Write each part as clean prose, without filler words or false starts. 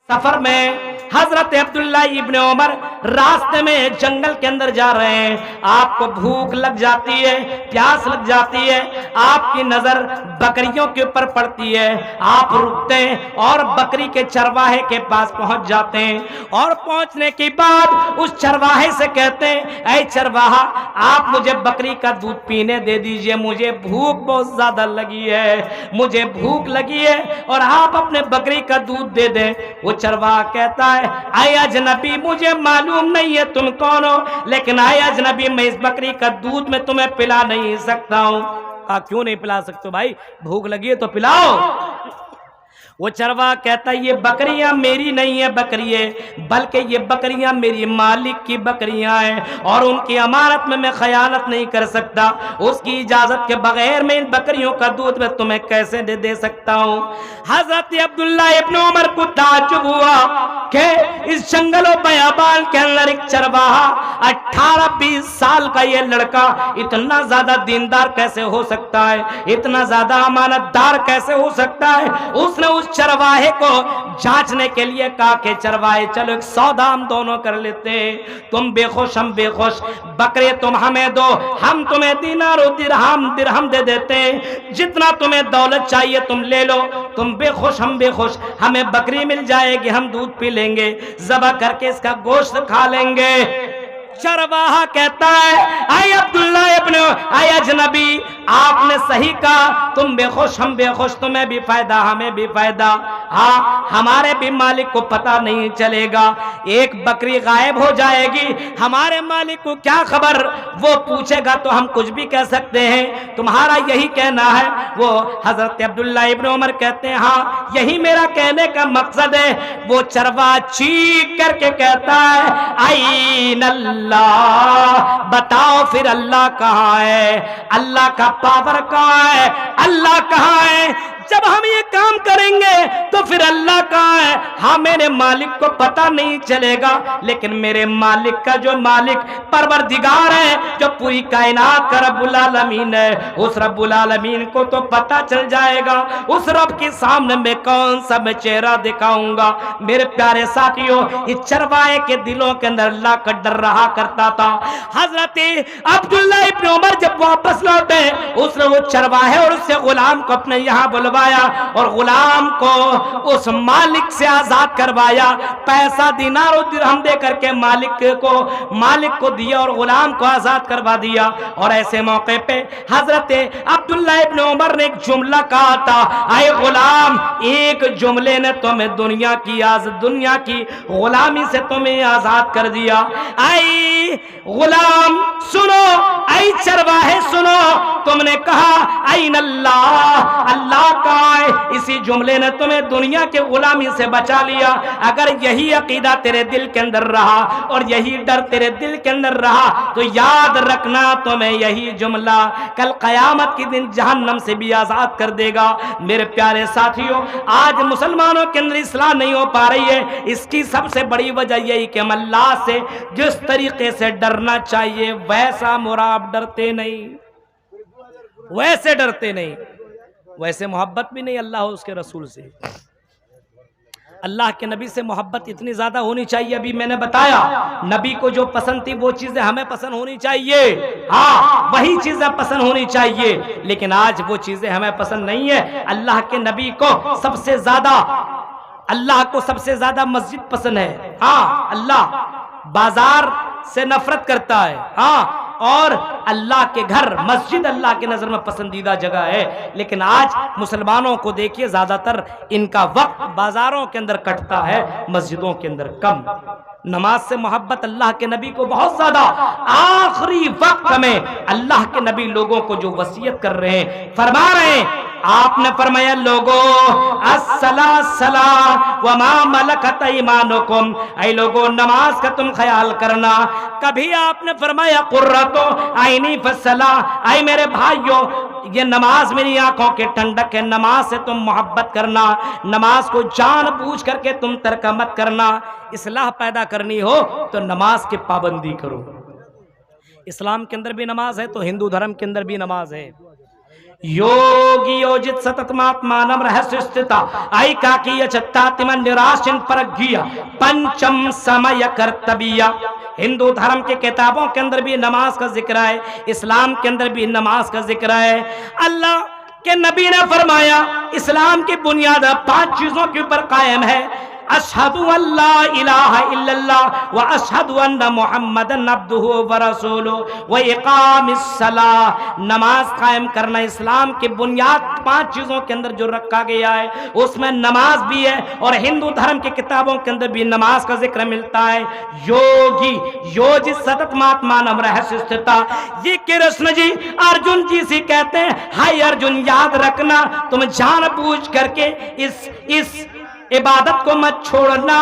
सफर में हजरत अब्दुल्ला इब्ने उमर रास्ते में जंगल के अंदर जा रहे हैं। आपको भूख लग जाती है, प्यास लग जाती है, आपकी नजर बकरियों के ऊपर पड़ती है। आप रुकते हैं और बकरी के चरवाहे के पास पहुंच जाते हैं और पहुंचने के बाद उस चरवाहे से कहते हैं, ऐ चरवाहा, आप मुझे बकरी का दूध पीने दे दीजिए, मुझे भूख बहुत ज्यादा लगी है, मुझे भूख लगी है और आप अपने बकरी का दूध दे दें। वो चरवाहा कहता है, आए अजनबी, मुझे मालूम नहीं है तुम कौन हो, लेकिन आए अजनबी, मैं इस बकरी का दूध में तुम्हें पिला नहीं सकता हूं। क्यों नहीं पिला सकते भाई? भूख लगी है तो पिलाओ। वो चरवा कहता है, ये बकरियां मेरी नहीं है बकरियां, बल्कि ये बकरियां मेरी मालिक की बकरियां हैं और उनकी अमानत में मैं खयानत नहीं कर सकता। उसकी इजाजत के बगैर मैं इन बकरियों का दूध में तुम्हें कैसे दे सकता हूं। हजरत अब्दुल्ला इब्ने उमर को ताज्जुब हुआ कि इस जंगलों बयाबान के अंदर एक चरवाहा 18-20 साल का ये लड़का इतना ज्यादा दीनदार कैसे हो सकता है, इतना ज्यादा अमानतदार कैसे हो सकता है। उसने उस चरवाहे को जांचने के लिए कहा कि चरवाहे, चलो एक सौदा हम दोनों कर लेते हैं, तुम बेखुश हम बेखुश, बकरे तुम हमें दो, हम तुम्हें दीनार और दिरहम दे देते हैं, जितना तुम्हें दौलत चाहिए तुम ले लो, तुम बेखुश हम बेखुश, हमें बकरी मिल जाएगी, हम दूध पी लेंगे, ज़बह करके इसका गोश्त खा लेंगे। चरवाहा कहता है, आए अब्दुल्ला इब्ने, आए अजनबी, आपने सही कहा, तुम बेखुश हम बेखुश, तुम्हें भी फायदा हमें भी फायदा, हाँ हमारे भी मालिक को पता नहीं चलेगा, एक बकरी गायब हो जाएगी, हमारे मालिक को क्या खबर, वो पूछेगा तो हम कुछ भी कह सकते हैं, तुम्हारा यही कहना है। वो हजरत अब्दुल्ला इब्ने उमर कहते हैं, हाँ यही मेरा कहने का मकसद है। वो चरवा चीख करके कहता है, आई अल्लाह, बताओ फिर अल्लाह कहाँ है, अल्लाह का पावर कहाँ है, अल्लाह कहाँ है। जब हम ये काम करेंगे तो फिर अल्लाह कहाँ है? हाँ मेरे मालिक को पता नहीं चलेगा, लेकिन मेरे मालिक का जो मालिक परवरदिगार है, जो पूरी कायनात का रब्बुल आलमीन है, उस रब्बुल आलमीन को तो पता चल जाएगा। उस रब के सामने मैं कौन सा मैं चेहरा दिखाऊंगा। मेरे प्यारे साथियों, इस चरवाहे के दिलों के अंदर अल्लाह का डर रहा करता था। हजरत अब्दुल्ला इब्ने उमर जब वापस लौटे, उसने वो चरवाहे और उससे गुलाम को अपने यहाँ बुलवाया और गुलाम को उस मालिक से आजाद करवाया। पैसा दीनार और दिरहम दे करके मालिक को दिया और गुलाम को आजाद करवा दिया। और ऐसे मौके पे हजरत अब्दुल्ला इब्ने उमर ने एक जुमला कहा था, आए गुलाम, एक जुमले ने तुम्हें दुनिया की गुलामी से तुम्हें आजाद कर दिया। आई गुलाम सुनो, आई चरवाहे सुनो, तुमने कहा आई अल्लाह, अल्लाह कहाँ है? इसी जुमले ने तुम्हें दुनिया के गुलामी से बचा लिया। अगर यही अकीदा तेरे दिल के अंदर रहा और यही डर तेरे दिल के अंदर रहा तो याद रखना, तुम्हें यही जुमला कल कयामत के दिन जहन्नम से भी आजाद कर देगा। मेरे प्यारे साथियों, आज मुसलमानों के अंदर इस्लाह नहीं हो पा रही है, इसकी सबसे बड़ी वजह यही कि हम अल्लाह से जिस तरीके से डरना चाहिए वैसा मुराब डरते नहीं, वैसे डरते नहीं, वैसे मोहब्बत भी नहीं अल्लाह और उसके रसूल से। अल्लाह के नबी से मोहब्बत इतनी ज्यादा होनी चाहिए, अभी मैंने बताया नबी को जो पसंद थी वो चीजें हमें पसंद होनी चाहिए, हाँ वही चीजें पसंद होनी चाहिए, लेकिन आज वो चीजें हमें पसंद नहीं है। अल्लाह के नबी को सबसे ज्यादा मस्जिद पसंद है, हाँ अल्लाह बाजार से नफरत करता है, हाँ, और अल्लाह के घर मस्जिद अल्लाह के नजर में पसंदीदा जगह है। लेकिन आज मुसलमानों को देखिए, ज्यादातर इनका वक्त बाजारों के अंदर कटता है, मस्जिदों के अंदर कम। नमाज से मोहब्बत अल्लाह के नबी को बहुत ज्यादा। आखिरी वक्त में अल्लाह के नबी लोगों को जो वसीयत कर रहे हैं, फरमा रहे हैं, आपने फरमाया लोगो अस्सला सला व मा मलकत ईमानुकुम, ऐ लोगो नमाज का तुम ख्याल करना। कभी आपने फरमाया कुर्रतो आईनी फसला, ऐ मेरे भाइयों ये नमाज मेरी आंखों के ठंडक है, नमाज से तुम मोहब्बत करना, नमाज को जानबूझ करके तुम तर्क मत करना। इस्लाह पैदा करनी हो तो नमाज की पाबंदी करो। इस्लाम के अंदर भी नमाज है तो हिंदू धर्म के अंदर भी नमाज है। योगी योजित सततमात्मानम रहस्य स्थिता ऐकाकीय चत्तातिमन निराशन परज्ञिया पंचम समय कर्तव्य। हिंदू धर्म के किताबों के अंदर भी नमाज का जिक्र है, इस्लाम के अंदर भी नमाज का जिक्र है। अल्लाह के नबी ने फरमाया इस्लाम की बुनियाद 5 चीजों के ऊपर कायम है। अशहदु अल्ला इलाहा इल्लल्लाह व अशहदु अन्ना मुहम्मदन अब्दुहु व रसूलुहु व इकामिस सलाह। नमाज कायम करना इस्लाम की बुनियाद 5 चीजों के अंदर जो रखा गया है उसमें नमाज भी है, और हिंदू धर्म की किताबों के अंदर भी नमाज का जिक्र मिलता है। योगी योजी सततमात्मानम रहस्य स्थिता। ये कृष्ण जी अर्जुन जी से कहते हैं, हाय अर्जुन याद रखना तुम जानबूझ करके इस इबादत को मत छोड़ना,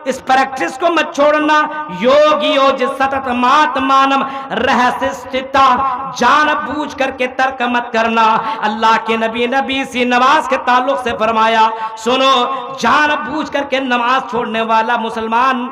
इस प्रैक्टिस को मत छोड़ना। योगी योज सतत मातमानम रहस्य स्थिता। जान बूझ करके तर्क मत करना। अल्लाह के नबी सी नमाज के ताल्लुक से फरमाया, सुनो जान बूझ करके नमाज छोड़ने वाला मुसलमान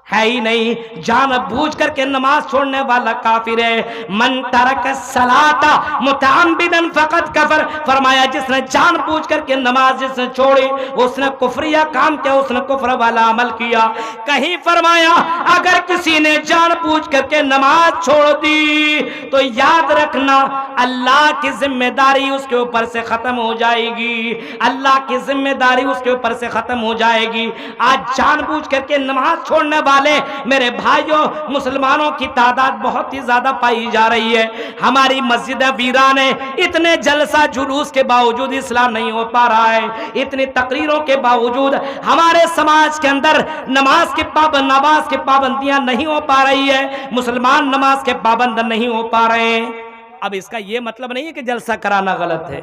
है ही नहीं, जान बूझ करके नमाज छोड़ने वाला काफिर है। मन तरक सलाता मुतअम्मिदन फकत कफर। फरमाया जिसने जान बूझ करके नमाज जिसने छोड़ी उसने कुफरिया काम किया, उसने कुफर वाला अमल किया। कहीं फरमाया अगर किसी ने जान बूझ करके नमाज छोड़ दी तो याद रखना अल्लाह की जिम्मेदारी उसके ऊपर से खत्म हो जाएगी, अल्लाह की जिम्मेदारी उसके ऊपर से खत्म हो जाएगी। आज जान बूझ करके नमाज छोड़ने वाले मेरे भाइयों मुसलमानों की तादाद बहुत ही ज्यादा पाई जा रही है। हमारी मस्जिद वीरान है, इतने जलसा जुलूस के बावजूद इस्लाम नहीं हो पा रहा है, इतनी तकरीरों के बावजूद हमारे समाज के अंदर नमाज की पाबंदियां नहीं हो पा रही है, मुसलमान नमाज के पाबंद नहीं हो पा रहे हैं। अब इसका यह मतलब नहीं है कि जलसा कराना गलत है,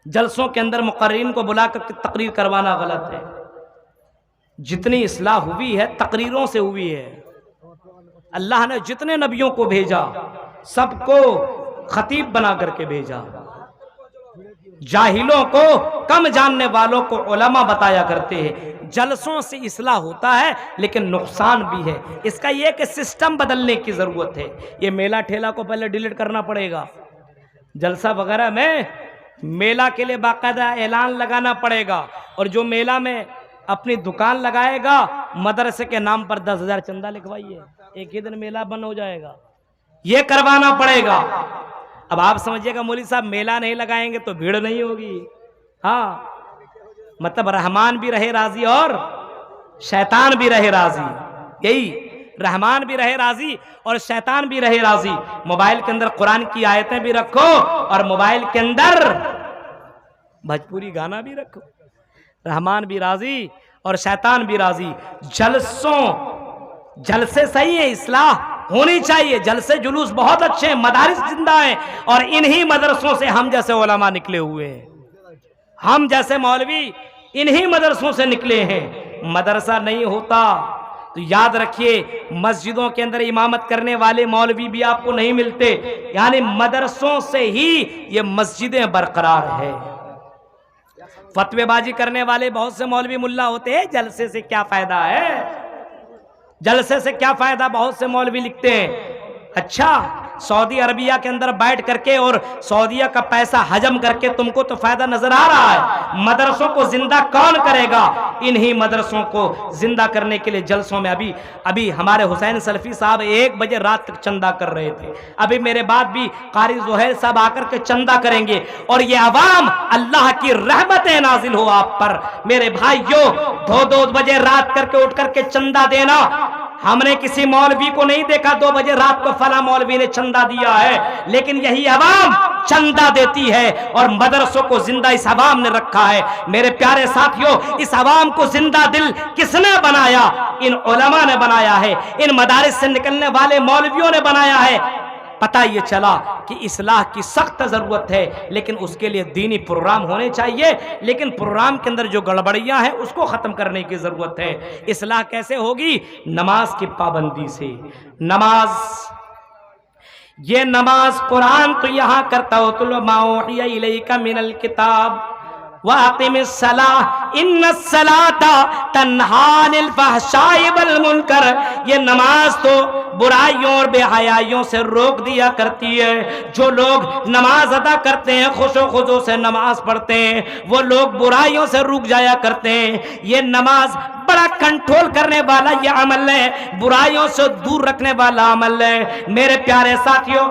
जलसों के अंदर मुकर्रीन को बुलाकर तकरीर करवाना गलत है। जितनी इस्लाह हुई है तकरीरों से हुई है। अल्लाह ने जितने नबियों को भेजा सबको खतीब बना करके भेजा, जाहिलों को कम जानने वालों को उलमा बताया करते हैं। जलसों से इस्लाह होता है लेकिन नुकसान भी है। इसका यह कि सिस्टम बदलने की जरूरत है। ये मेला ठेला को पहले डिलीट करना पड़ेगा, जलसा वगैरह में मेला के लिए बाकायदा ऐलान लगाना पड़ेगा, और जो मेला में अपनी दुकान लगाएगा मदरसे के नाम पर 10,000 चंदा लिखवाइए, एक ही दिन मेला बंद हो जाएगा। ये करवाना पड़ेगा। अब आप समझिएगा मौलवी साहब मेला नहीं लगाएंगे तो भीड़ नहीं होगी। हाँ, मतलब रहमान भी रहे राजी और शैतान भी रहे राजी, यही रहमान भी रहे राजी और शैतान भी रहे राजी। मोबाइल के अंदर कुरान की आयतें भी रखो और मोबाइल के अंदर भोजपुरी गाना भी रखो, रहमान भी राजी और शैतान भी राजी। जलसे सही है, इस्लाह होनी चाहिए, जलसे जुलूस बहुत अच्छे हैं, मदारिस जिंदा है, और इन्हीं मदरसों से हम जैसे उलमा निकले हुए हैं, हम जैसे मौलवी इन्हीं मदरसों से निकले हैं। मदरसा नहीं होता तो याद रखिए मस्जिदों के अंदर इमामत करने वाले मौलवी भी आपको नहीं मिलते, यानी मदरसों से ही ये मस्जिदें बरकरार है। फतवेबाजी करने वाले बहुत से मौलवी मुल्ला होते हैं, जलसे से क्या फायदा है, जलसे से क्या फायदा, बहुत से मौलवी लिखते हैं। अच्छा, सऊदी अरबिया के अंदर बैठ करके और सऊदिया का पैसा हजम करके तुमको तो फायदा नजर आ रहा है, मदरसों को जिंदा कौन करेगा? इन्हीं मदरसों को जिंदा करने के लिए जलसों में अभी हमारे हुसैन सलफी साहब 1 बजे रात तक चंदा कर रहे थे। अभी मेरे बाद भी कारी जोहैर साहब आकर के चंदा करेंगे, और ये अवाम अल्लाह की रहमतें नाजिल हो आप पर। मेरे भाइयों, 2-2 बजे रात करके उठ करके चंदा देना, हमने किसी मौलवी को नहीं देखा 2 बजे रात को फला मौलवी ने चंदा दिया है, लेकिन यही अवाम चंदा देती है और मदरसों को जिंदा इस अवाम ने रखा है। मेरे प्यारे साथियों, इस अवाम को जिंदा दिल किसने बनाया? इन उलमा ने बनाया है, इन मदारिस से निकलने वाले मौलवियों ने बनाया है। पता ये चला कि इस्लाह की सख्त जरूरत है, लेकिन उसके लिए दीनी प्रोग्राम होने चाहिए, लेकिन प्रोग्राम के अंदर जो गड़बड़ियां हैं उसको खत्म करने की जरूरत है। इस्लाह कैसे होगी? नमाज की पाबंदी से। नमाज कुरान तो यहां करता हो, तुल मा उहिया इलैका मिनल किताब, वाक़िमिस्सलाह इन्नस्सलाता तन्हा अनिल फ़हशाइ वल मुनकर। ये नमाज तो बुराइयों और बेहयाइयों से रोक दिया करती है। जो लोग नमाज अदा करते हैं, खुशो खुजो से नमाज पढ़ते हैं, वो लोग बुराइयों से रुक जाया करते हैं। ये नमाज बड़ा कंट्रोल करने वाला ये अमल है, बुराइयों से दूर रखने वाला अमल है। मेरे प्यारे साथियों,